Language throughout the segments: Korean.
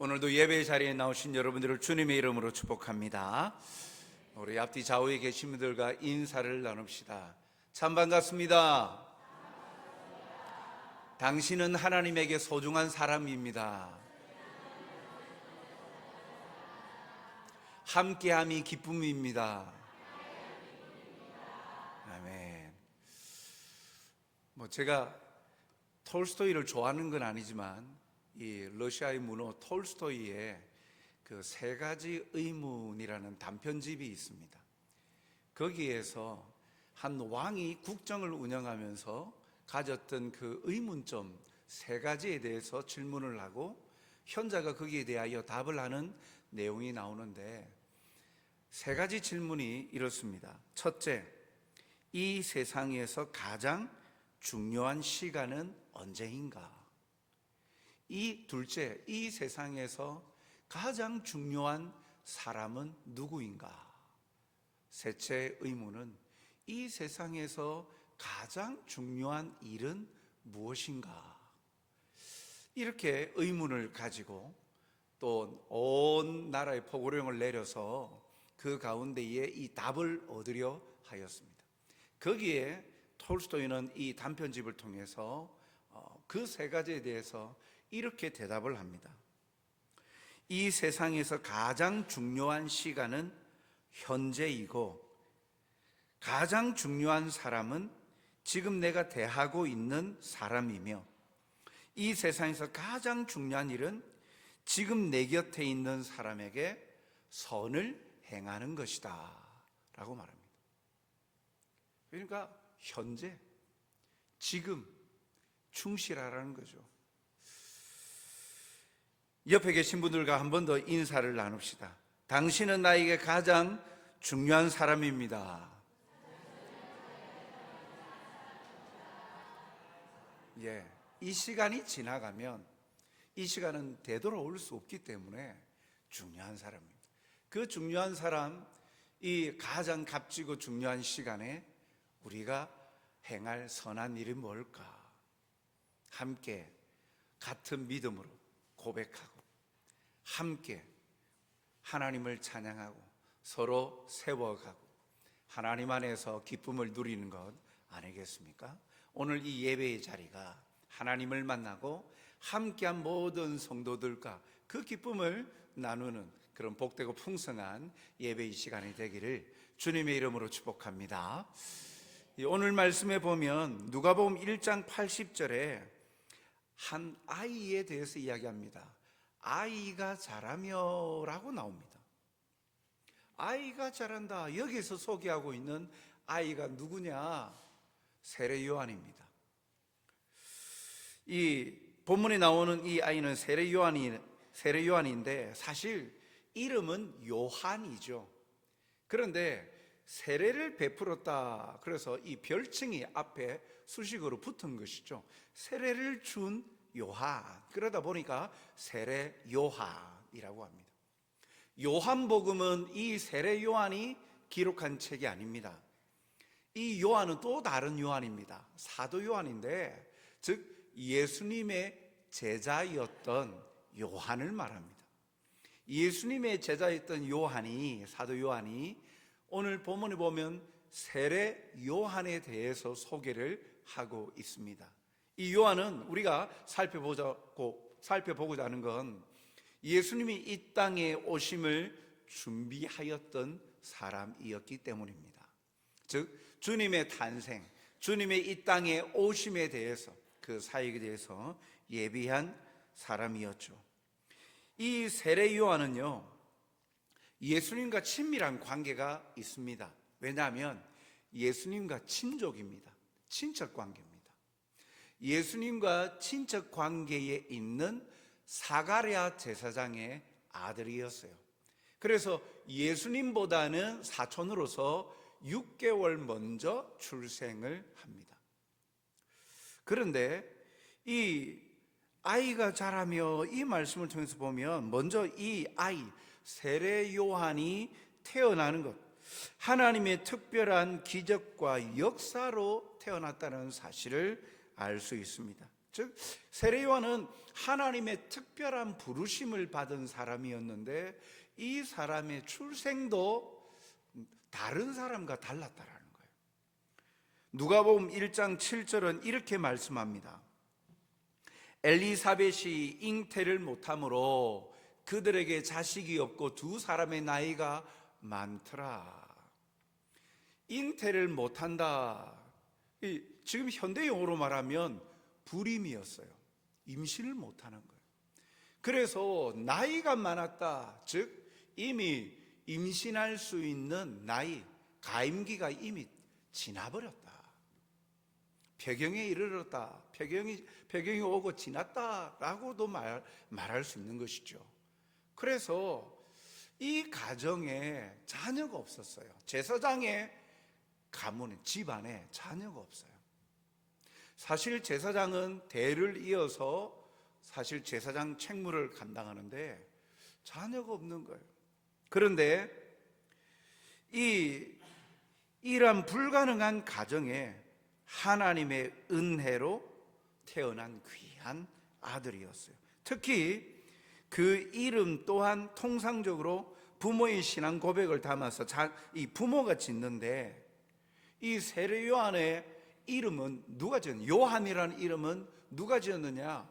오늘도 예배 자리에 나오신 여러분들을 주님의 이름으로 축복합니다. 우리 앞뒤 좌우에 계신 분들과 인사를 나눕시다. 참 반갑습니다. 당신은 하나님에게 소중한 사람입니다. 함께함이 기쁨입니다. 아멘. 제가 톨스토이를 좋아하는 건 아니지만 이 러시아의 문호 톨스토이의 그 세 가지 의문이라는 단편집이 있습니다. 거기에서 한 왕이 국정을 운영하면서 가졌던 그 의문점 세 가지에 대해서 질문을 하고 현자가 거기에 대하여 답을 하는 내용이 나오는데, 세 가지 질문이 이렇습니다. 첫째, 이 세상에서 가장 중요한 시간은 언제인가? 둘째, 이 세상에서 가장 중요한 사람은 누구인가? 셋째 의문은 이 세상에서 가장 중요한 일은 무엇인가? 이렇게 의문을 가지고 또 온 나라의 포고령을 내려서 그 가운데에 이 답을 얻으려 하였습니다. 거기에 톨스토이는 이 단편집을 통해서 그 세 가지에 대해서 이렇게 대답을 합니다. 이 세상에서 가장 중요한 시간은 현재이고, 가장 중요한 사람은 지금 내가 대하고 있는 사람이며, 이 세상에서 가장 중요한 일은 지금 내 곁에 있는 사람에게 선을 행하는 것이다 라고 말합니다. 그러니까 현재, 지금 충실하라는 거죠. 옆에 계신 분들과 한 번 더 인사를 나눕시다. 당신은 나에게 가장 중요한 사람입니다. 이 시간이 지나가면 이 시간은 되돌아올 수 없기 때문에 중요한 사람입니다. 그 중요한 사람, 이 가장 값지고 중요한 시간에 우리가 행할 선한 일이 뭘까? 함께 같은 믿음으로 고백하고 함께 하나님을 찬양하고 서로 세워가고 하나님 안에서 기쁨을 누리는 것 아니겠습니까? 오늘 이 예배의 자리가 하나님을 만나고 함께한 모든 성도들과 그 기쁨을 나누는 그런 복되고 풍성한 예배의 시간이 되기를 주님의 이름으로 축복합니다. 오늘 말씀에 보면 누가복음 1장 80절에 한 아이에 대해서 이야기합니다. 아이가 자라며 라고 나옵니다. 아이가 자란다. 여기서 소개하고 있는 아이가 누구냐? 세례 요한입니다. 이 본문에 나오는 이 아이는 세례 요한인데 사실 이름은 요한이죠. 그런데 세례를 베풀었다. 그래서 이 별칭이 앞에 수식어로 붙은 것이죠. 세례를 준 요한. 그러다 보니까 세례 요한이라고 합니다. 요한복음은 이 세례 요한이 기록한 책이 아닙니다. 이 요한은 또 다른 요한입니다. 사도 요한인데, 즉 예수님의 제자였던 요한을 말합니다. 예수님의 제자였던 요한이, 사도 요한이 오늘 본문에 보면 세례 요한에 대해서 소개를 하고 있습니다. 이 요한은 우리가 살펴보고자 하는 건 예수님이 이 땅에 오심을 준비하였던 사람이었기 때문입니다. 즉 주님의 탄생, 주님의 이 땅에 오심에 대해서, 그 사역에 대해서 예비한 사람이었죠. 이 세례 요한은요, 예수님과 친밀한 관계가 있습니다. 왜냐하면 예수님과 친족입니다. 친척 관계입니다. 예수님과 친척 관계에 있는 사가랴 제사장의 아들이었어요. 그래서 예수님보다는 사촌으로서 6개월 먼저 출생을 합니다. 그런데 이 아이가 자라며 이 말씀을 통해서 보면 먼저 이 아이 세례 요한이 태어나는 것, 하나님의 특별한 기적과 역사로 태어났다는 사실을 알 수 있습니다. 즉 세례 요한은 하나님의 특별한 부르심을 받은 사람이었는데 이 사람의 출생도 다른 사람과 달랐다라는 거예요. 누가복음 1장 7절은 이렇게 말씀합니다. 엘리사벳이 잉태를 못함으로 그들에게 자식이 없고 두 사람의 나이가 많더라. 잉태를 못한다. 지금 현대 용어로 말하면 불임이었어요. 임신을 못하는 거예요. 그래서 나이가 많았다. 즉 이미 임신할 수 있는 나이, 가임기가 이미 지나버렸다. 폐경에 이르렀다. 폐경이 오고 지났다라고도 말할 수 있는 것이죠. 그래서 이 가정에 자녀가 없었어요. 제사장의 가문에, 집안에 자녀가 없어요. 사실 제사장은 대를 이어서 사실 제사장 책무를 감당하는데 자녀가 없는 거예요. 그런데 이러한 불가능한 가정에 하나님의 은혜로 태어난 귀한 아들이었어요. 특히 그 이름 또한 통상적으로 부모의 신앙 고백을 담아서 이 부모가 짓는데, 이 세례 요한의 이름은 누가 지었느냐? 요한이라는 이름은 누가 지었느냐?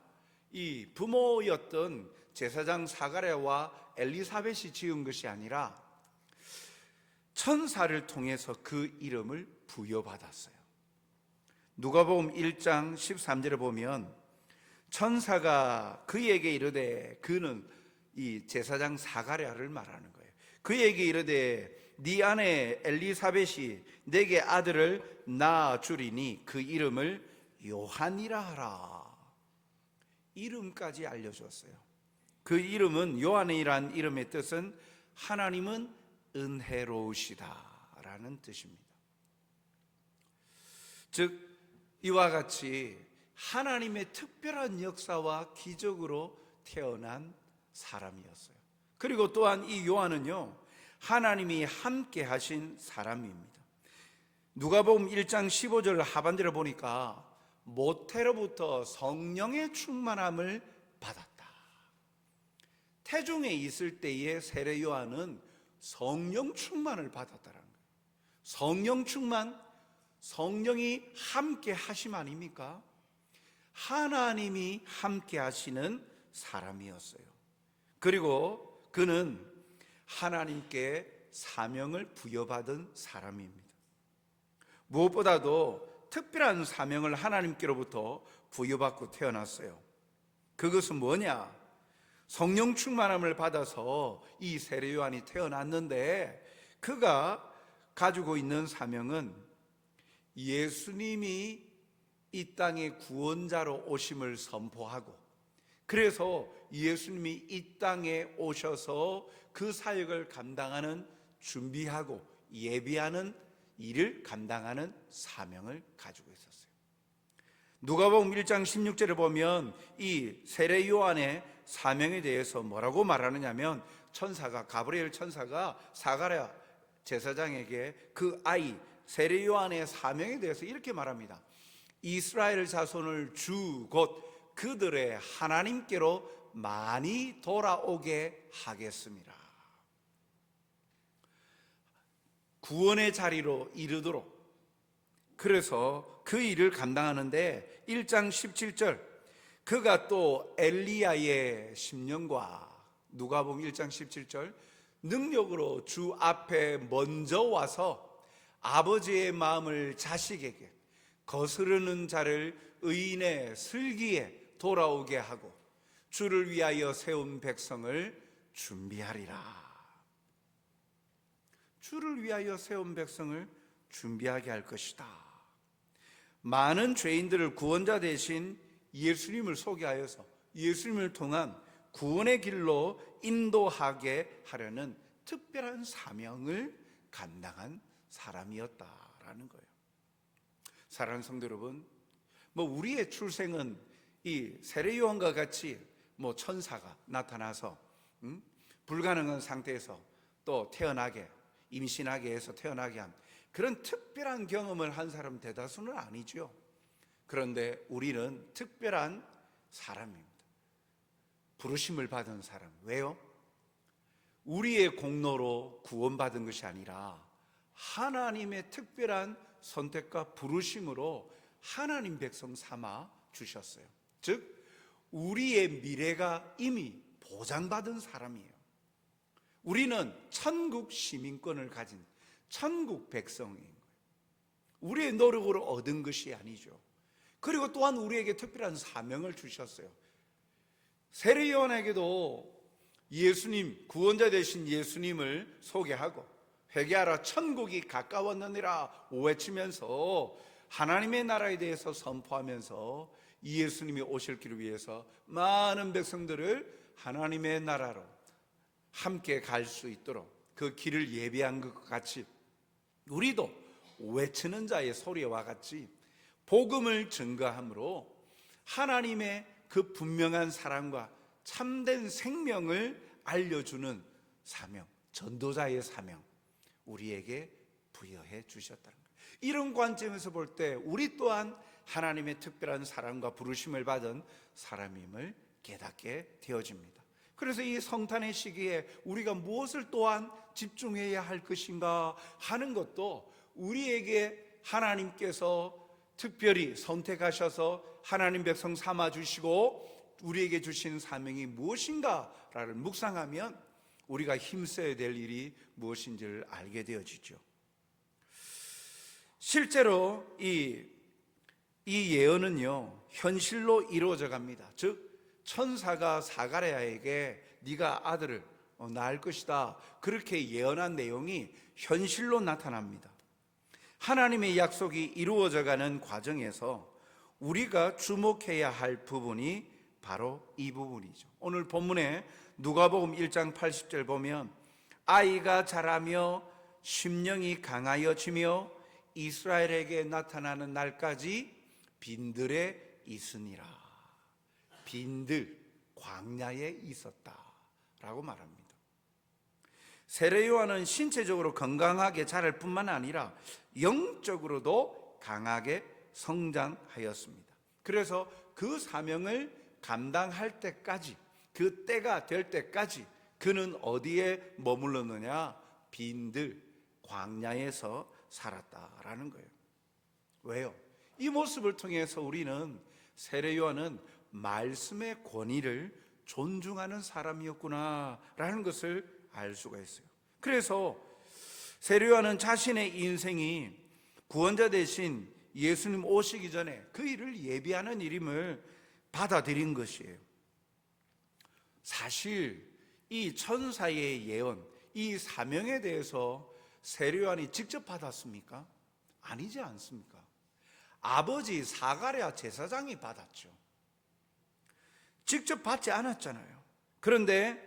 이 부모였던 제사장 사가랴와 엘리사벳이 지은 것이 아니라 천사를 통해서 그 이름을 부여받았어요. 누가복음 1장 13절에 보면 천사가 그에게 이르되, 그는 이 제사장 사가랴를 말하는 거예요. 그에게 이르되 네 아내 엘리사벳이 내게 아들을 낳아 주리니 그 이름을 요한이라 하라. 이름까지 알려줬어요. 그 이름은, 요한이란 이름의 뜻은 하나님은 은혜로우시다 라는 뜻입니다. 즉 이와 같이 하나님의 특별한 역사와 기적으로 태어난 사람이었어요. 그리고 또한 이 요한은요, 하나님이 함께 하신 사람입니다. 누가복음 1장 15절 하반절을 보니까 모태로부터 성령의 충만함을 받았다. 태중에 있을 때의 세례 요한은 성령 충만을 받았다는 거예요. 성령 충만, 성령이 함께 하심 아닙니까? 하나님이 함께 하시는 사람이었어요. 그리고 그는 하나님께 사명을 부여받은 사람입니다. 무엇보다도 특별한 사명을 하나님께로부터 부여받고 태어났어요. 그것은 뭐냐? 성령 충만함을 받아서 이 세례 요한이 태어났는데, 그가 가지고 있는 사명은 예수님이 이 땅에 구원자로 오심을 선포하고, 그래서 예수님이 이 땅에 오셔서 그 사역을 감당하는, 준비하고 예비하는 일을 감당하는 사명을 가지고 있었어요. 누가복음 1장 16절에 보면 이 세례 요한의 사명에 대해서 뭐라고 말하느냐면, 가브리엘 천사가 사가랴 제사장에게 그 아이 세례 요한의 사명에 대해서 이렇게 말합니다. 이스라엘 자손을 주 곧 그들의 하나님께로 많이 돌아오게 하겠습니다. 구원의 자리로 이르도록. 그래서 그 일을 감당하는데 1장 17절, 그가 또 엘리야의 심령과, 누가복음 1장 17절, 능력으로 주 앞에 먼저 와서 아버지의 마음을 자식에게, 거스르는 자를 의인의 슬기에 돌아오게 하고 주를 위하여 세운 백성을 준비하리라. 주를 위하여 세운 백성을 준비하게 할 것이다. 많은 죄인들을 구원자 대신 예수님을 소개하여서 예수님을 통한 구원의 길로 인도하게 하려는 특별한 사명을 감당한 사람이었다라는 거예요. 사랑하는 성도 여러분, 우리의 출생은 이 세례 요한과 같이 천사가 나타나서 불가능한 상태에서 또 태어나게, 임신하게 해서 태어나게 한 그런 특별한 경험을 한 사람 대다수는 아니죠. 그런데 우리는 특별한 사람입니다. 부르심을 받은 사람. 왜요? 우리의 공로로 구원받은 것이 아니라 하나님의 특별한 선택과 부르심으로 하나님 백성 삼아 주셨어요. 즉 우리의 미래가 이미 보장받은 사람이에요. 우리는 천국 시민권을 가진 천국 백성인 거예요. 우리의 노력으로 얻은 것이 아니죠. 그리고 또한 우리에게 특별한 사명을 주셨어요. 세례요한에게도 예수님, 구원자 되신 예수님을 소개하고 회개하라 천국이 가까웠느니라 외치면서 하나님의 나라에 대해서 선포하면서 이 예수님이 오실 길을 위해서 많은 백성들을 하나님의 나라로 함께 갈 수 있도록 그 길을 예비한 것 같이 우리도 외치는 자의 소리와 같이 복음을 증거함으로 하나님의 그 분명한 사랑과 참된 생명을 알려주는 사명, 전도자의 사명 우리에게 부여해 주셨다는 거예요. 이런 관점에서 볼 때 우리 또한 하나님의 특별한 사랑과 부르심을 받은 사람임을 깨닫게 되어집니다. 그래서 이 성탄의 시기에 우리가 무엇을 또한 집중해야 할 것인가 하는 것도 우리에게 하나님께서 특별히 선택하셔서 하나님 백성 삼아주시고 우리에게 주신 사명이 무엇인가를 묵상하면 우리가 힘써야 될 일이 무엇인지를 알게 되어지죠. 실제로 이 예언은요 현실로 이루어져 갑니다. 즉 천사가 사가랴에게 네가 아들을 낳을 것이다 그렇게 예언한 내용이 현실로 나타납니다. 하나님의 약속이 이루어져 가는 과정에서 우리가 주목해야 할 부분이 바로 이 부분이죠. 오늘 본문에 누가복음 1장 80절 보면 아이가 자라며 심령이 강하여지며 이스라엘에게 나타나는 날까지 빈들에 있으니라. 빈들, 광야에 있었다라고 말합니다. 세례요한은 신체적으로 건강하게 자랄 뿐만 아니라 영적으로도 강하게 성장하였습니다. 그래서 그 사명을 감당할 때까지, 그 때가 될 때까지 그는 어디에 머물렀느냐? 빈들, 광야에서 살았다라는 거예요. 왜요? 이 모습을 통해서 우리는 세례요한은 말씀의 권위를 존중하는 사람이었구나라는 것을 알 수가 있어요. 그래서 세례요한은 자신의 인생이 구원자 대신 예수님 오시기 전에 그 일을 예비하는 일임을 받아들인 것이에요. 사실 이 천사의 예언, 이 사명에 대해서 세례요한이 직접 받았습니까? 아니지 않습니까? 아버지 사가랴 제사장이 받았죠. 직접 받지 않았잖아요. 그런데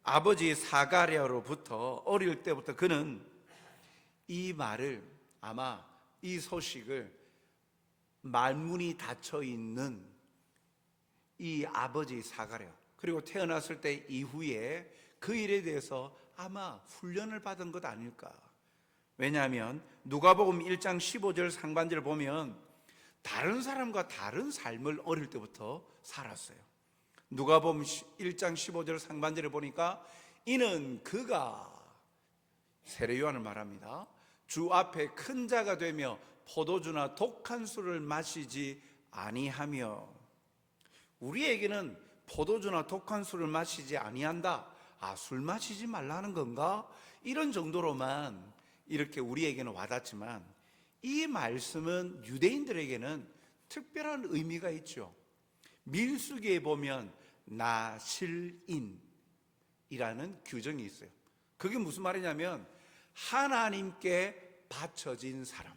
아버지 사가랴로부터 어릴 때부터 그는 이 말을 아마 이 소식을 말문이 닫혀 있는 이 아버지 사가랴 그리고 태어났을 때 이후에 그 일에 대해서 아마 훈련을 받은 것 아닐까. 왜냐하면 누가복음 1장 15절 상반절을 보면 다른 사람과 다른 삶을 어릴 때부터 살았어요. 누가복음 1장 15절 상반절에 보니까 이는 그가 세례요한을 말합니다. 주 앞에 큰 자가 되며 포도주나 독한 술을 마시지 아니하며. 우리에게는 포도주나 독한 술을 마시지 아니한다. 술 마시지 말라는 건가? 이런 정도로만 이렇게 우리에게는 와닿지만 이 말씀은 유대인들에게는 특별한 의미가 있죠. 민수기에 보면 나실인이라는 규정이 있어요. 그게 무슨 말이냐면 하나님께 바쳐진 사람,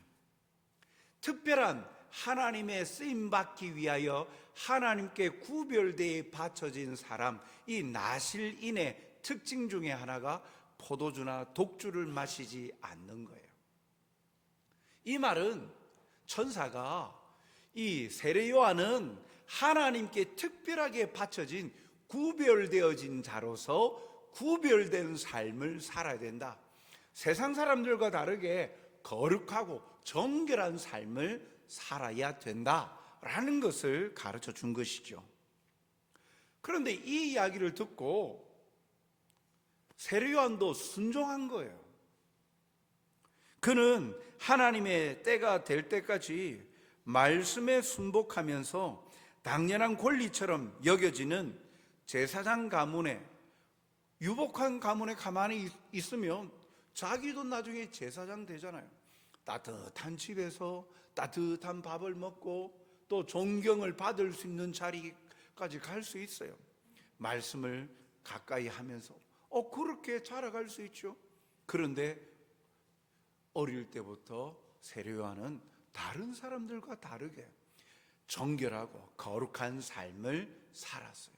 특별한 하나님의 쓰임받기 위하여 하나님께 구별되어 바쳐진 사람, 이 나실인의 특징 중에 하나가 포도주나 독주를 마시지 않는 거예요. 이 말은 천사가 이 세례요한은 하나님께 특별하게 바쳐진 구별되어진 자로서 구별된 삶을 살아야 된다. 세상 사람들과 다르게 거룩하고 정결한 삶을 살아야 된다 라는 것을 가르쳐 준 것이죠. 그런데 이 이야기를 듣고 세례 요한도 순종한 거예요. 그는 하나님의 때가 될 때까지 말씀에 순복하면서 당연한 권리처럼 여겨지는 제사장 가문에, 유복한 가문에 가만히 있으면 자기도 나중에 제사장 되잖아요. 따뜻한 집에서 따뜻한 밥을 먹고 또 존경을 받을 수 있는 자리까지 갈 수 있어요. 말씀을 가까이 하면서 그렇게 자라갈 수 있죠. 그런데 어릴 때부터 세례 요한은 다른 사람들과 다르게 정결하고 거룩한 삶을 살았어요.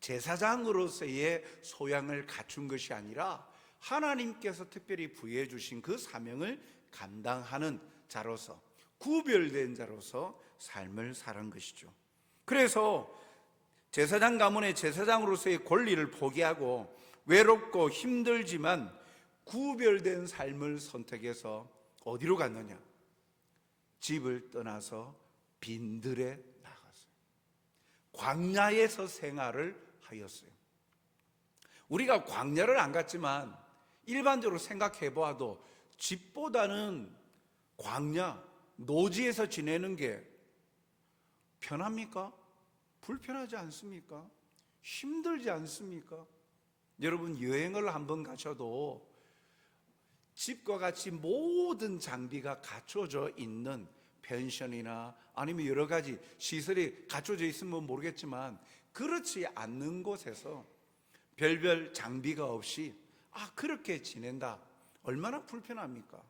제사장으로서의 소양을 갖춘 것이 아니라 하나님께서 특별히 부여해 주신 그 사명을 감당하는 자로서, 구별된 자로서 삶을 살은 것이죠. 그래서 제사장 가문의 제사장으로서의 권리를 포기하고 외롭고 힘들지만 구별된 삶을 선택해서 어디로 갔느냐? 집을 떠나서 빈들에 나갔어요. 광야에서 생활을 하였어요. 우리가 광야를 안 갔지만 일반적으로 생각해 보아도 집보다는 광야, 노지에서 지내는 게 편합니까? 불편하지 않습니까? 힘들지 않습니까? 여러분, 여행을 한번 가셔도 집과 같이 모든 장비가 갖춰져 있는 펜션이나 아니면 여러 가지 시설이 갖춰져 있으면 모르겠지만 그렇지 않는 곳에서 별별 장비가 없이 그렇게 지낸다. 얼마나 불편합니까?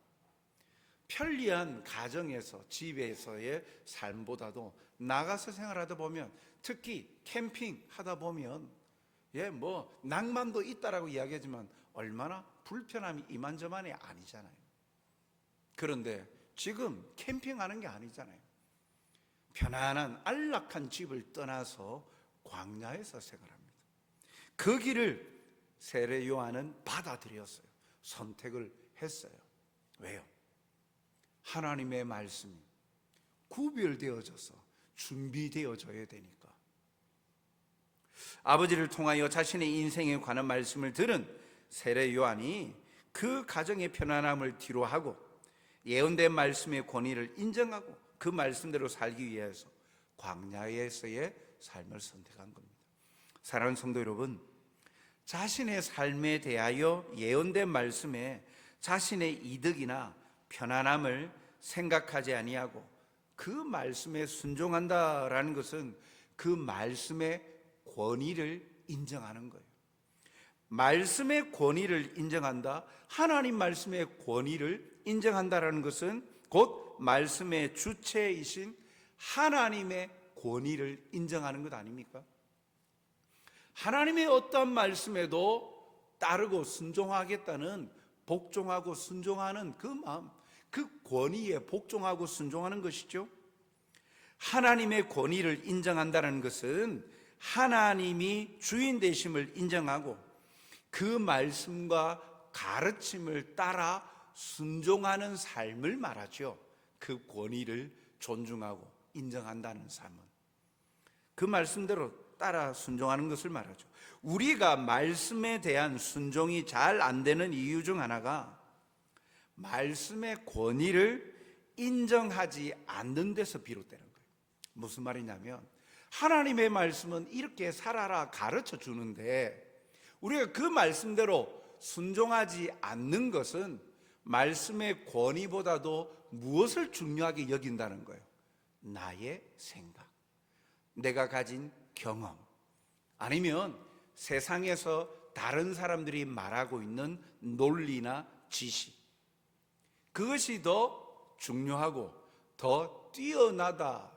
편리한 가정에서, 집에서의 삶보다도 나가서 생활하다 보면, 특히 캠핑 하다 보면 낭만도 있다라고 이야기하지만 얼마나 불편함이 이만저만이 아니잖아요. 그런데 지금 캠핑하는 게 아니잖아요. 편안한 안락한 집을 떠나서 광야에서 생활합니다. 그 길을 세례 요한은 받아들였어요. 선택을 했어요. 왜요? 하나님의 말씀이 구별되어져서 준비되어져야 되니까. 아버지를 통하여 자신의 인생에 관한 말씀을 들은 세례 요한이 그 가정의 편안함을 뒤로하고 예언된 말씀의 권위를 인정하고 그 말씀대로 살기 위해서 광야에서의 삶을 선택한 겁니다. 사랑하는 성도 여러분, 자신의 삶에 대하여 예언된 말씀에 자신의 이득이나 편안함을 생각하지 아니하고 그 말씀에 순종한다라는 것은 그 말씀의 권위를 인정하는 거예요. 말씀의 권위를 인정한다, 하나님 말씀의 권위를 인정한다라는 것은 곧 말씀의 주체이신 하나님의 권위를 인정하는 것 아닙니까? 하나님의 어떤 말씀에도 따르고 순종하겠다는, 복종하고 순종하는 그 마음, 그 권위에 복종하고 순종하는 것이죠. 하나님의 권위를 인정한다는 것은 하나님이 주인 되심을 인정하고 그 말씀과 가르침을 따라 순종하는 삶을 말하죠. 그 권위를 존중하고 인정한다는 삶은 그 말씀대로 따라 순종하는 것을 말하죠. 우리가 말씀에 대한 순종이 잘 안 되는 이유 중 하나가 말씀의 권위를 인정하지 않는 데서 비롯되는 거예요. 무슨 말이냐면 하나님의 말씀은 이렇게 살아라 가르쳐 주는데 우리가 그 말씀대로 순종하지 않는 것은 말씀의 권위보다도 무엇을 중요하게 여긴다는 거예요? 나의 생각, 내가 가진 경험, 아니면 세상에서 다른 사람들이 말하고 있는 논리나 지식, 그것이 더 중요하고 더 뛰어나다.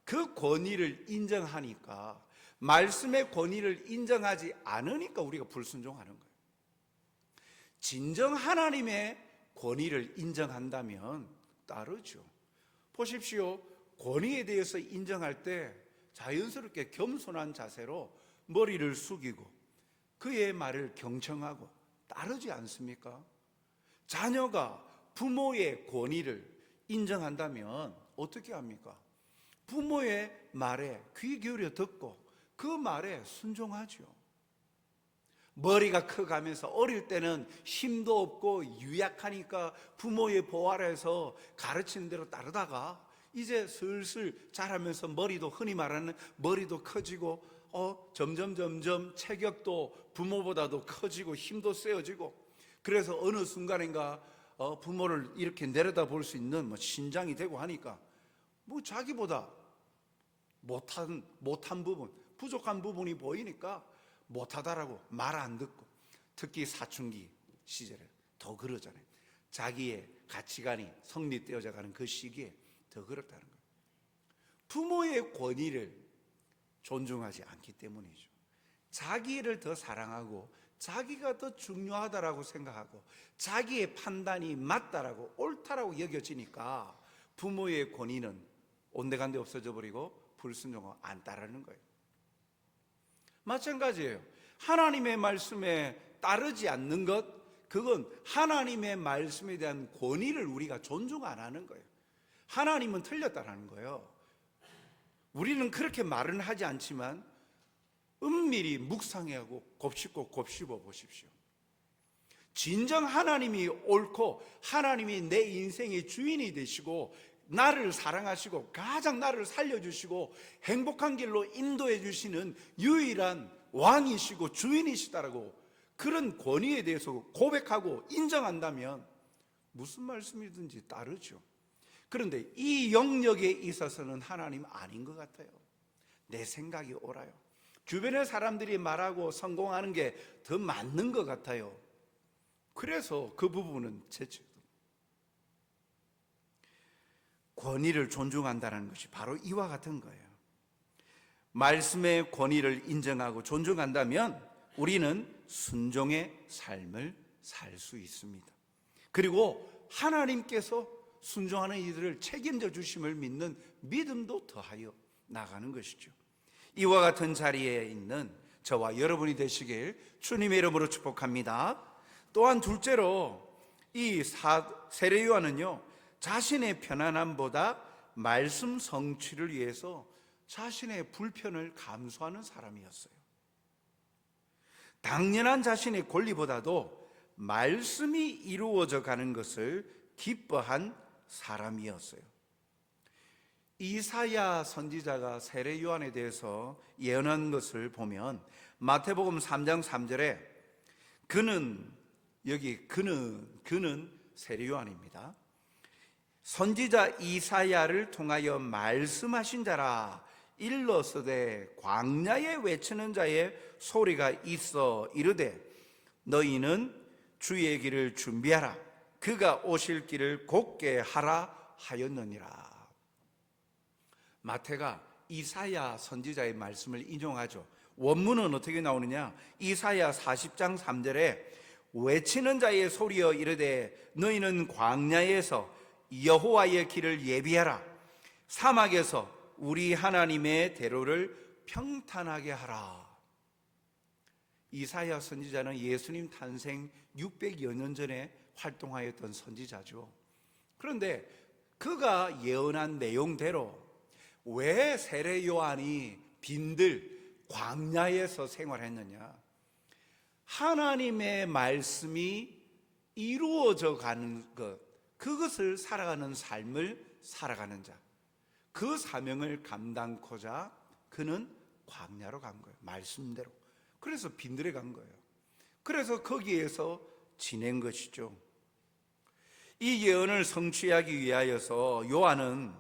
그 권위를 인정하니까, 말씀의 권위를 인정하지 않으니까 우리가 불순종하는 거예요. 진정 하나님의 권위를 인정한다면 따르죠. 보십시오. 권위에 대해서 인정할 때 자연스럽게 겸손한 자세로 머리를 숙이고 그의 말을 경청하고 따르지 않습니까? 자녀가 부모의 권위를 인정한다면 어떻게 합니까? 부모의 말에 귀 기울여 듣고 그 말에 순종하죠. 머리가 커가면서 어릴 때는 힘도 없고 유약하니까 부모의 보호 아래에서 가르치는 대로 따르다가 이제 슬슬 자라면서 머리도, 흔히 말하는 머리도 커지고 점점 체격도 부모보다도 커지고 힘도 세어지고, 그래서 어느 순간인가 부모를 이렇게 내려다 볼 수 있는 신장이 되고 하니까 자기보다 못한 부분, 부족한 부분이 보이니까 못하다라고 말 안 듣고, 특히 사춘기 시절에 더 그러잖아요. 자기의 가치관이 성립되어져 가는 그 시기에 더 그렇다는 거예요. 부모의 권위를 존중하지 않기 때문이죠. 자기를 더 사랑하고 자기가 더 중요하다라고 생각하고 자기의 판단이 맞다라고 옳다라고 여겨지니까 부모의 권위는 온데간데 없어져 버리고 불순종하고 안 따르는 거예요. 마찬가지예요. 하나님의 말씀에 따르지 않는 것, 그건 하나님의 말씀에 대한 권위를 우리가 존중 안 하는 거예요. 하나님은 틀렸다라는 거예요. 우리는 그렇게 말은 하지 않지만 은밀히 묵상하고 곱씹어 보십시오. 진정 하나님이 옳고 하나님이 내 인생의 주인이 되시고 나를 사랑하시고 가장 나를 살려주시고 행복한 길로 인도해 주시는 유일한 왕이시고 주인이시다라고 그런 권위에 대해서 고백하고 인정한다면 무슨 말씀이든지 따르죠. 그런데 이 영역에 있어서는 하나님 아닌 것 같아요. 내 생각이 옳아요. 주변의 사람들이 말하고 성공하는 게 더 맞는 것 같아요. 그래서 그 부분은 제치고 권위를 존중한다는 것이 바로 이와 같은 거예요. 말씀의 권위를 인정하고 존중한다면 우리는 순종의 삶을 살 수 있습니다. 그리고 하나님께서 순종하는 이들을 책임져 주심을 믿는 믿음도 더하여 나가는 것이죠. 이와 같은 자리에 있는 저와 여러분이 되시길 주님의 이름으로 축복합니다. 또한 둘째로 이 세례 요한은요, 자신의 편안함보다 말씀 성취를 위해서 자신의 불편을 감수하는 사람이었어요. 당연한 자신의 권리보다도 말씀이 이루어져 가는 것을 기뻐한 사람이었어요. 이사야 선지자가 세례 요한에 대해서 예언한 것을 보면 마태복음 3장 3절에 그는 세례 요한입니다. 선지자 이사야를 통하여 말씀하신 자라, 일러서되 광야에 외치는 자의 소리가 있어 이르되 너희는 주의 길을 준비하라, 그가 오실 길을 곧게 하라 하였느니라. 마태가 이사야 선지자의 말씀을 인용하죠. 원문은 어떻게 나오느냐? 이사야 40장 3절에 외치는 자의 소리여 이르되 너희는 광야에서 여호와의 길을 예비하라, 사막에서 우리 하나님의 대로를 평탄하게 하라. 이사야 선지자는 예수님 탄생 600여 년 전에 활동하였던 선지자죠. 그런데 그가 예언한 내용대로 왜 세례 요한이 빈들 광야에서 생활했느냐? 하나님의 말씀이 이루어져 가는 것, 그것을 살아가는 삶을 살아가는 자, 그 사명을 감당코자 그는 광야로 간 거예요. 말씀대로. 그래서 빈들에 간 거예요. 그래서 거기에서 지낸 것이죠. 이 예언을 성취하기 위하여서 요한은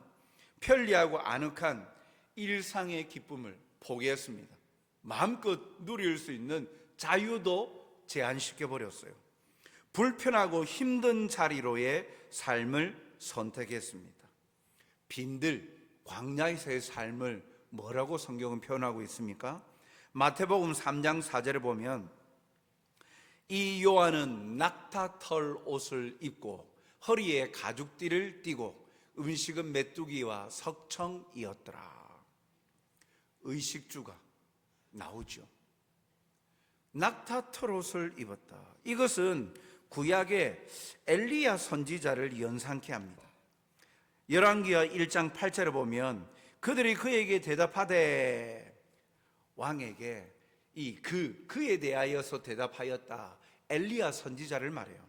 편리하고 아늑한 일상의 기쁨을 포기했습니다. 마음껏 누릴 수 있는 자유도 제한시켜버렸어요. 불편하고 힘든 자리로의 삶을 선택했습니다. 빈들, 광야에서의 삶을 뭐라고 성경은 표현하고 있습니까? 마태복음 3장 4절에 보면 이 요한은 낙타털 옷을 입고 허리에 가죽띠를 띠고 음식은 메뚜기와 석청이었더라. 의식주가 나오죠. 낙타털 옷을 입었다. 이것은 구약의 엘리야 선지자를 연상케 합니다. 열왕기하 1장 8절에 보면 그들이 그에게 대답하되, 왕에게 그에 대하여서 대답하였다. 엘리야 선지자를 말해요.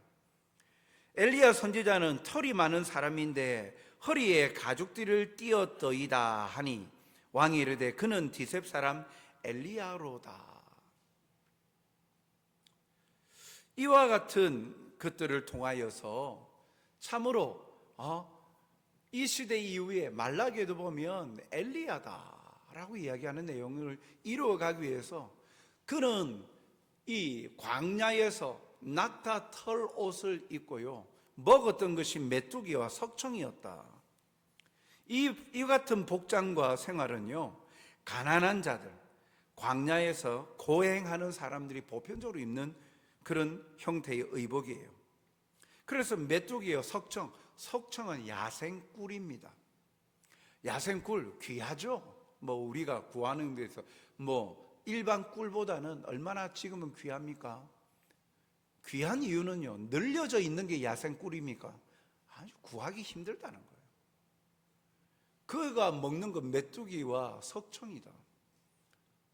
엘리야 선지자는 털이 많은 사람인데 허리에 가죽띠를 띄었더이다 하니 왕이 이르되 그는 디셉 사람 엘리야로다. 이와 같은 것들을 통하여서 참으로 이 시대 이후에 말라기에도 보면 엘리야다라고 이야기하는 내용을 이루어가기 위해서 그는 이 광야에서 낙타 털 옷을 입고요, 먹었던 것이 메뚜기와 석청이었다. 이 같은 복장과 생활은요, 가난한 자들, 광야에서 고행하는 사람들이 보편적으로 입는 그런 형태의 의복이에요. 그래서 메뚜기와 석청은 야생꿀입니다. 야생꿀 귀하죠. 우리가 구하는 데서 일반 꿀보다는 얼마나 지금은 귀합니까? 귀한 이유는요, 늘려져 있는 게 야생꿀입니까? 아주 구하기 힘들다는 거예요. 그가 먹는 건 메뚜기와 석청이다.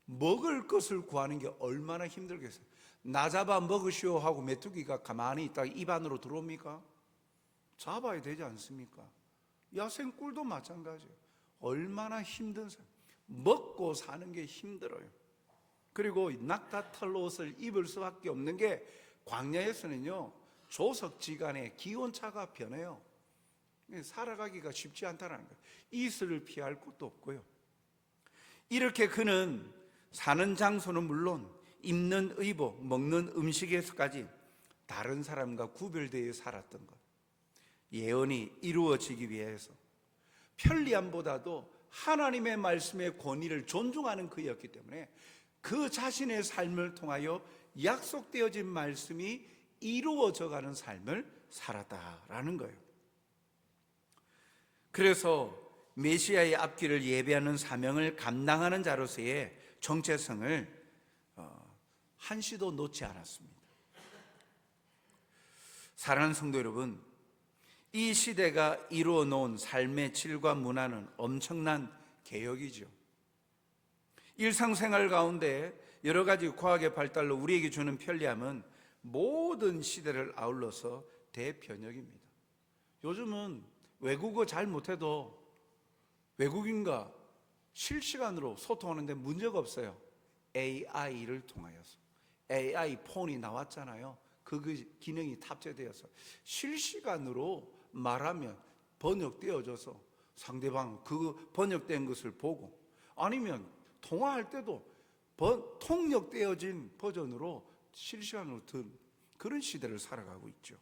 먹을 것을 구하는 게 얼마나 힘들겠어요. 나 잡아 먹으시오 하고 메뚜기가 가만히 있다가 입 안으로 들어옵니까? 잡아야 되지 않습니까? 야생꿀도 마찬가지예요. 얼마나 힘든 삶. 먹고 사는 게 힘들어요. 그리고 낙타털 옷을 입을 수밖에 없는 게 광야에서는요, 조석지간에 기온차가 변해요. 살아가기가 쉽지 않다는 거예요. 이슬을 피할 곳도 없고요. 이렇게 그는 사는 장소는 물론 입는 의복, 먹는 음식에서까지 다른 사람과 구별되어 살았던 것, 예언이 이루어지기 위해서 편리함보다도 하나님의 말씀의 권위를 존중하는 그였기 때문에 그 자신의 삶을 통하여 약속되어진 말씀이 이루어져가는 삶을 살았다라는 거예요. 그래서 메시아의 앞길을 예배하는 사명을 감당하는 자로서의 정체성을 한시도 놓지 않았습니다. 사랑하는 성도 여러분, 이 시대가 이루어 놓은 삶의 질과 문화는 엄청난 개혁이죠. 일상생활 가운데 여러 가지 과학의 발달로 우리에게 주는 편리함은 모든 시대를 아울러서 대변혁입니다. 요즘은 외국어 잘 못해도 외국인과 실시간으로 소통하는데 문제가 없어요. AI를 통하여서. AI 폰이 나왔잖아요. 그 기능이 탑재되어서 실시간으로 말하면 번역되어져서 상대방 그 번역된 것을 보고, 아니면 통화할 때도 통역되어진 버전으로 실시간으로 듣는 그런 시대를 살아가고 있죠.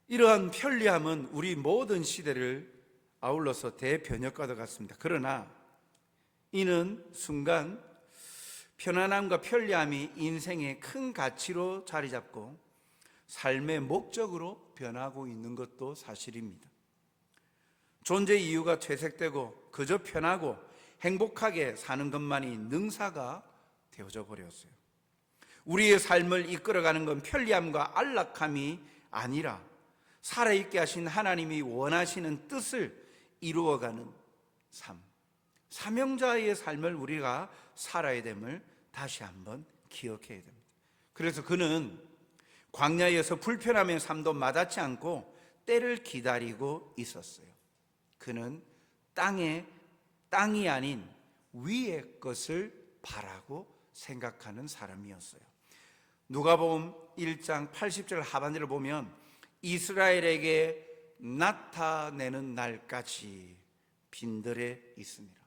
이러한 편리함은 우리 모든 시대를 아울러서 대변혁과도 같습니다. 그러나 이는 순간 편안함과 편리함이 인생의 큰 가치로 자리 잡고 삶의 목적으로 변하고 있는 것도 사실입니다. 존재 이유가 퇴색되고 그저 편하고 행복하게 사는 것만이 능사가 되어져 버렸어요. 우리의 삶을 이끌어가는 건 편리함과 안락함이 아니라 살아있게 하신 하나님이 원하시는 뜻을 이루어가는 삶, 사명자의 삶을 우리가 살아야 됨을 다시 한번 기억해야 됩니다. 그래서 그는 광야에서 불편함의 삶도 마다치 않고 때를 기다리고 있었어요. 그는 땅이 아닌 위의 것을 바라고 생각하는 사람이었어요. 누가복음 1장 80절 하반절을 보면 이스라엘에게 나타내는 날까지 빈들에 있습니다.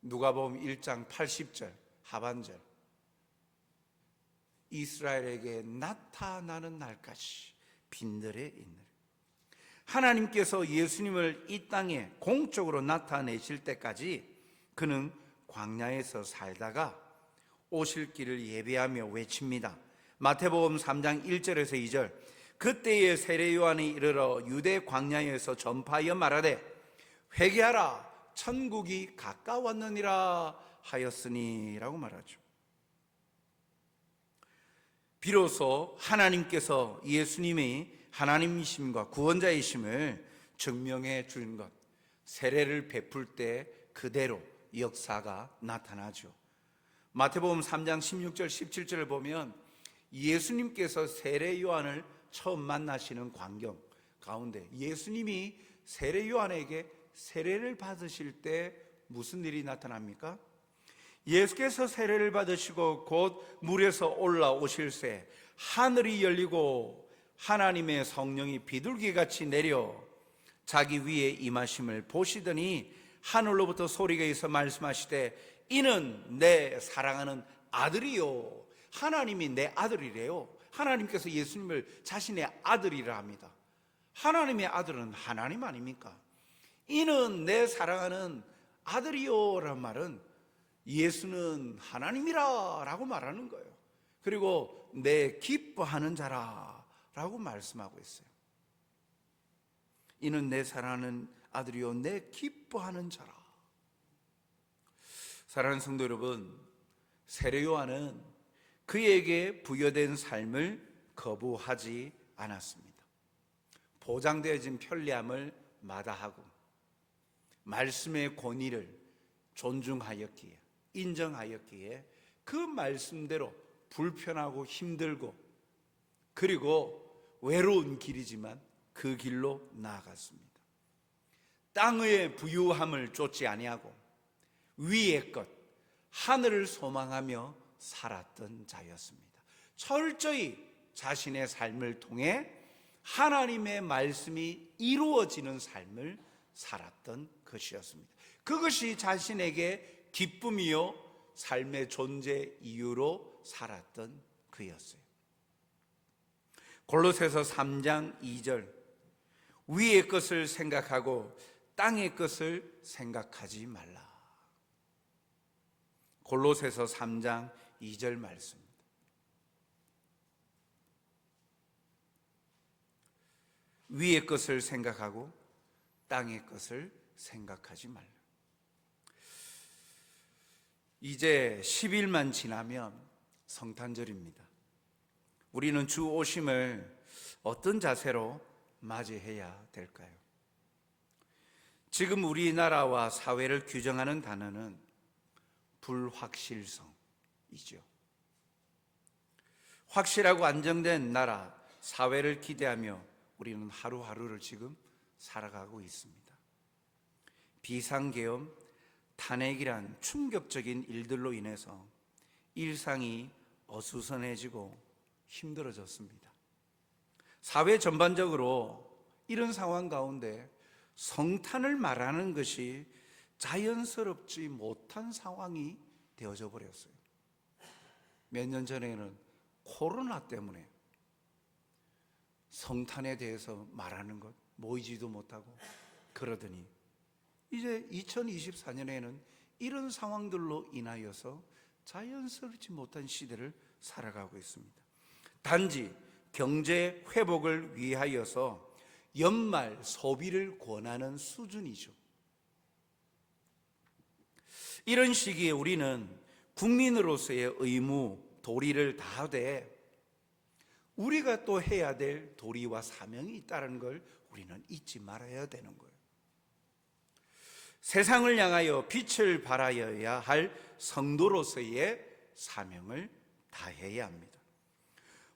누가복음 1장 80절 하반절, 이스라엘에게 나타나는 날까지 빈들에 있는, 하나님께서 예수님을 이 땅에 공적으로 나타내실 때까지 그는 광야에서 살다가 오실 길을 예배하며 외칩니다. 마태복음 3장 1절에서 2절, 그때에 세례 요한이 이르러 유대 광야에서 전파하여 말하되 회개하라 천국이 가까웠느니라 하였으니 라고 말하죠. 비로소 하나님께서 예수님이 하나님이심과 구원자이심을 증명해 주는 것, 세례를 베풀 때 그대로 역사가 나타나죠. 마태복음 3장 16절 17절을 보면 예수님께서 세례 요한을 처음 만나시는 광경 가운데 예수님이 세례 요한에게 세례를 받으실 때 무슨 일이 나타납니까? 예수께서 세례를 받으시고 곧 물에서 올라오실새 하늘이 열리고 하나님의 성령이 비둘기같이 내려 자기 위에 임하심을 보시더니 하늘로부터 소리가 있어 말씀하시되 이는 내 사랑하는 아들이요. 하나님이 내 아들이래요. 하나님께서 예수님을 자신의 아들이라 합니다. 하나님의 아들은 하나님 아닙니까? 이는 내 사랑하는 아들이요 라는 말은 예수는 하나님이라 라고 말하는 거예요. 그리고 내 기뻐하는 자라 라고 말씀하고 있어요. 이는 내 사랑하는 아들이요 내 기뻐하는 자라. 사랑하는 성도 여러분, 세례 요한은 그에게 부여된 삶을 거부하지 않았습니다. 보장되어진 편리함을 마다하고 말씀의 권위를 존중하였기에 인정하였기에 그 말씀대로 불편하고 힘들고 그리고 외로운 길이지만 그 길로 나아갔습니다. 땅의 부유함을 쫓지 아니하고 위의 것 하늘을 소망하며 살았던 자였습니다. 철저히 자신의 삶을 통해 하나님의 말씀이 이루어지는 삶을 살았던 것이었습니다. 그것이 자신에게 기쁨이요 삶의 존재 이유로 살았던 그였어요. 골로새서 3장 2절 위의 것을 생각하고 땅의 것을 생각하지 말라. 골로새서 3장 2절 말씀입니다. 위의 것을 생각하고 땅의 것을 생각하지 말라. 이제 10일만 지나면 성탄절입니다. 우리는 주 오심을 어떤 자세로 맞이해야 될까요? 지금 우리나라와 사회를 규정하는 단어는 불확실성이죠. 확실하고 안정된 나라, 사회를 기대하며 우리는 하루하루를 지금 살아가고 있습니다. 비상계엄, 탄핵이란 충격적인 일들로 인해서 일상이 어수선해지고 힘들어졌습니다. 사회 전반적으로 이런 상황 가운데 성탄을 말하는 것이 자연스럽지 못한 상황이 되어져 버렸어요. 몇 년 전에는 코로나 때문에 성탄에 대해서 말하는 것 모이지도 못하고 그러더니 이제 2024년에는 이런 상황들로 인하여서 자연스럽지 못한 시대를 살아가고 있습니다. 단지 경제 회복을 위하여서 연말 소비를 권하는 수준이죠. 이런 시기에 우리는 국민으로서의 의무, 도리를 다하되 우리가 또 해야 될 도리와 사명이 있다는 걸 우리는 잊지 말아야 되는 거예요. 세상을 향하여 빛을 발하여야 할 성도로서의 사명을 다해야 합니다.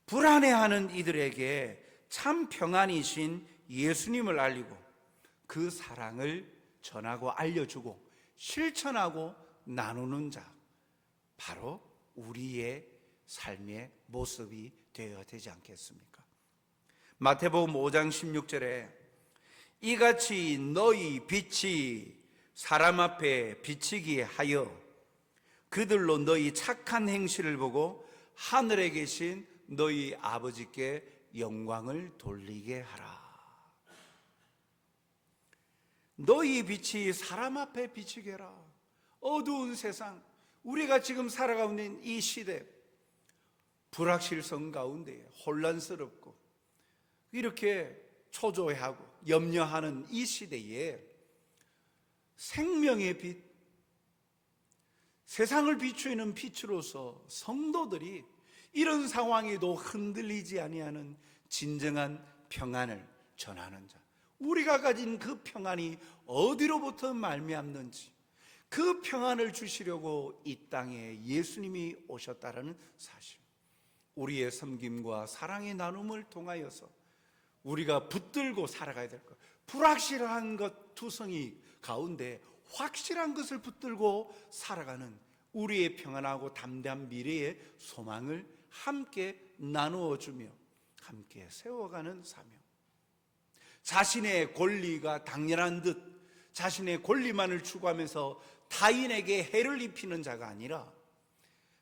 불안해하는 이들에게 참 평안이신 예수님을 알리고 그 사랑을 전하고 알려주고 실천하고 나누는 자, 바로 우리의 삶의 모습이 되어야 되지 않겠습니까? 마태복음 5장 16절에 이같이 너희 빛이 사람 앞에 비치게 하여 그들로 너희 착한 행실을 보고 하늘에 계신 너희 아버지께 영광을 돌리게 하라. 너희 빛이 사람 앞에 비치게 하라. 어두운 세상, 우리가 지금 살아가고 있는 이 시대, 불확실성 가운데 혼란스럽고 이렇게 초조해하고 염려하는 이 시대에 생명의 빛, 세상을 비추는 빛으로서 성도들이 이런 상황에도 흔들리지 아니하는 진정한 평안을 전하는 자, 우리가 가진 그 평안이 어디로부터 말미암는지, 그 평안을 주시려고 이 땅에 예수님이 오셨다라는 사실, 우리의 섬김과 사랑의 나눔을 통하여서 우리가 붙들고 살아가야 될 것, 불확실한 것 투성이 가운데 확실한 것을 붙들고 살아가는 우리의 평안하고 담대한 미래의 소망을 함께 나누어주며 함께 세워가는 사명. 자신의 권리가 당연한 듯 자신의 권리만을 추구하면서 타인에게 해를 입히는 자가 아니라,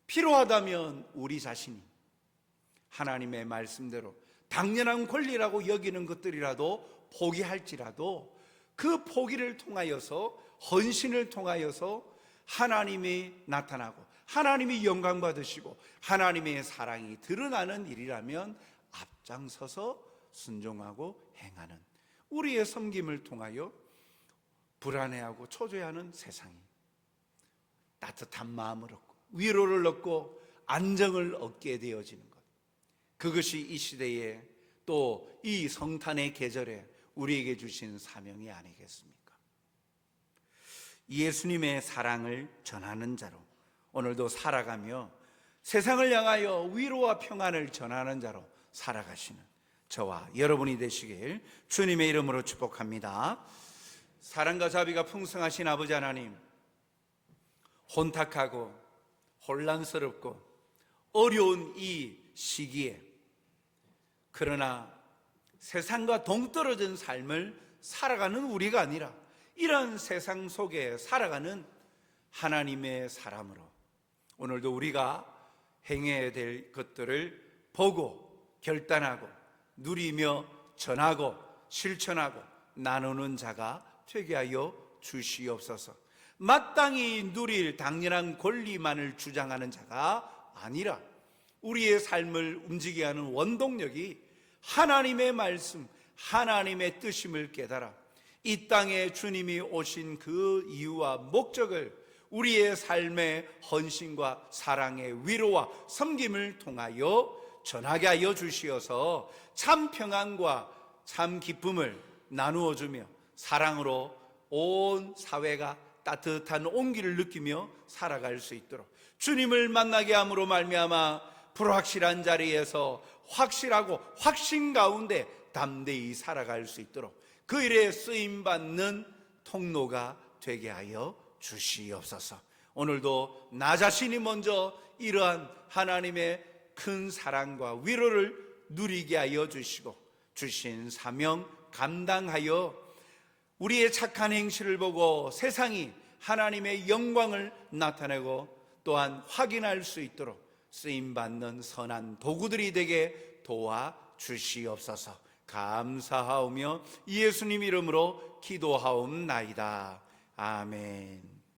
필요하다면 우리 자신이 하나님의 말씀대로 당연한 권리라고 여기는 것들이라도 포기할지라도 그 포기를 통하여서, 헌신을 통하여서 하나님이 나타나고 하나님이 영광 받으시고 하나님의 사랑이 드러나는 일이라면 앞장서서 순종하고 행하는 우리의 섬김을 통하여 불안해하고 초조해하는 세상이 따뜻한 마음을 얻고 위로를 얻고 안정을 얻게 되어지는 것, 그것이 이 시대에 또 이 성탄의 계절에 우리에게 주신 사명이 아니겠습니까? 예수님의 사랑을 전하는 자로 오늘도 살아가며 세상을 향하여 위로와 평안을 전하는 자로 살아가시는 저와 여러분이 되시길 주님의 이름으로 축복합니다. 사랑과 자비가 풍성하신 아버지 하나님, 혼탁하고 혼란스럽고 어려운 이 시기에, 그러나 세상과 동떨어진 삶을 살아가는 우리가 아니라 이런 세상 속에 살아가는 하나님의 사람으로 오늘도 우리가 행해야 될 것들을 보고 결단하고 누리며 전하고 실천하고 나누는 자가 되게 하여 주시옵소서. 마땅히 누릴 당연한 권리만을 주장하는 자가 아니라 우리의 삶을 움직이게 하는 원동력이 하나님의 말씀, 하나님의 뜻임을 깨달아 이 땅에 주님이 오신 그 이유와 목적을 우리의 삶의 헌신과 사랑의 위로와 섬김을 통하여 전하게 하여 주시어서 참 평안과 참 기쁨을 나누어 주며 사랑으로 온 사회가 따뜻한 온기를 느끼며 살아갈 수 있도록, 주님을 만나게 함으로 말미암아 불확실한 자리에서 확실하고 확신 가운데 담대히 살아갈 수 있도록 그 일에 쓰임받는 통로가 되게 하여 주시옵소서. 오늘도 나 자신이 먼저 이러한 하나님의 큰 사랑과 위로를 누리게 하여 주시고 주신 사명 감당하여 우리의 착한 행실을 보고 세상이 하나님의 영광을 나타내고 또한 확인할 수 있도록 쓰임받는 선한 도구들이 되게 도와주시옵소서. 감사하오며 예수님 이름으로 기도하옵나이다. 아멘.